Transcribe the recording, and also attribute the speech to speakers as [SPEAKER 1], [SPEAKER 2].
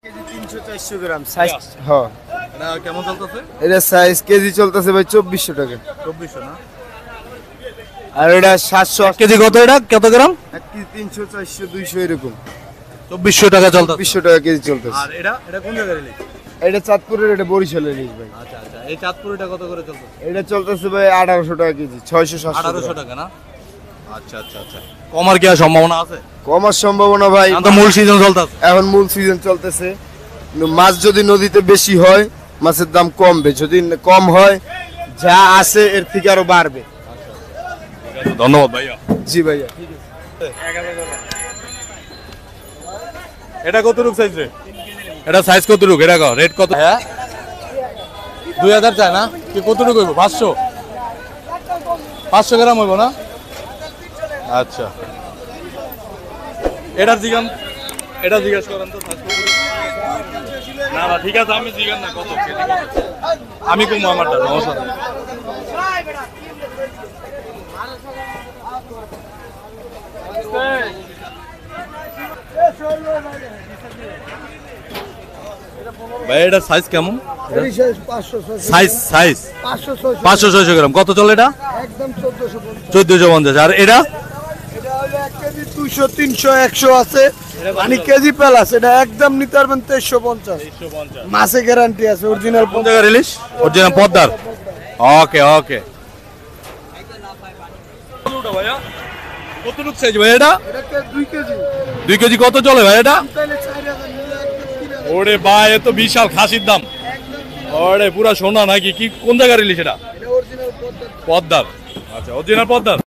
[SPEAKER 1] 300-400 গ্রাম size. হ্যাঁ,
[SPEAKER 2] এটা কেমন চলতেছে?
[SPEAKER 1] এটা সাইজ কেজি চলতেছে ভাই 2400 টাকা।
[SPEAKER 2] 2400 না?
[SPEAKER 1] আর এটা 700
[SPEAKER 2] কেজি কত, এটা কত গ্রাম?
[SPEAKER 1] 1 কেজি 300-400-200 এরকম
[SPEAKER 2] 2400 টাকা চলতেছে।
[SPEAKER 1] 2400 টাকা কেজি চলতেছে।
[SPEAKER 2] আর এটা কোন জায়গার ইলিশ?
[SPEAKER 1] এটা চাঁদপুরের, এটা বরিশালের ইলিশ ভাই।
[SPEAKER 2] আচ্ছা আচ্ছা, এই চাঁদপুর এটা কত করে চলতেছে?
[SPEAKER 1] এটা চলতেছে ভাই 1800 টাকা কেজি, 600-700
[SPEAKER 2] 1800 টাকা না? আচ্ছা আচ্ছা আচ্ছা, কমার কি আর সম্ভাবনা আছে?
[SPEAKER 1] কমার সম্ভাবনা ভাই,
[SPEAKER 2] এখন তো মূল সিজন চলতেছে।
[SPEAKER 1] এখন মূল সিজন চলতেছে। কিন্তু মাছ যদি নদীতে বেশি হয় মাছের দাম কমবে, যদি কম হয় যা আছে এর থেকে আরো বাড়বে।
[SPEAKER 2] ধন্যবাদ ভাইয়া।
[SPEAKER 1] জি ভাইয়া।
[SPEAKER 2] এটা কত রূপ সাইজ রে? এটা সাইজ কত রূপ? এটা রেট কত? হ্যাঁ 2000 চায় না? কি কত রূপ হইব? 500 গ্রাম হইব না? আচ্ছা, এটা জিজ্ঞাসা করেন তো size কত রূপ? না না ঠিক আছে, আমি জিজ্ঞাসা না কত কেজি কত? আমি কমবো আমারটা, সমস্যা নেই। ভাই এটা সাইজ কেমন? সাইজ 500-600 গ্রাম। কত চলে এটা?
[SPEAKER 1] একদম
[SPEAKER 2] 1450। আর এটা?
[SPEAKER 1] এটা হলো 1 কেজি 200-300-100 আছে, মানে কেজি প্লাস। এটা একদম নিতে পারবেন 2350। মাছে গ্যারান্টি আছে, অরিজিনাল
[SPEAKER 2] কোন জায়গার ইলিশ? অরিজিনাল পদ্মার। ওকে ওকে। কত রূপ সাইজ ভাই এটা?
[SPEAKER 1] এটা 2 কেজি।
[SPEAKER 2] 2 কেজি কত চলে ভাই এটা?
[SPEAKER 1] তাহলে 4000 নিলে একদম।
[SPEAKER 2] ওরে ভাই, এ তো বিশাল খাসির দাম। ওরে পুরা সোনা নাকি? কি কোন জায়গার ইলিশ এটা?
[SPEAKER 1] এটা অরিজিনাল পদ্মা।
[SPEAKER 2] পদ্মার। আচ্ছা, অরিজিনাল পদ্মার।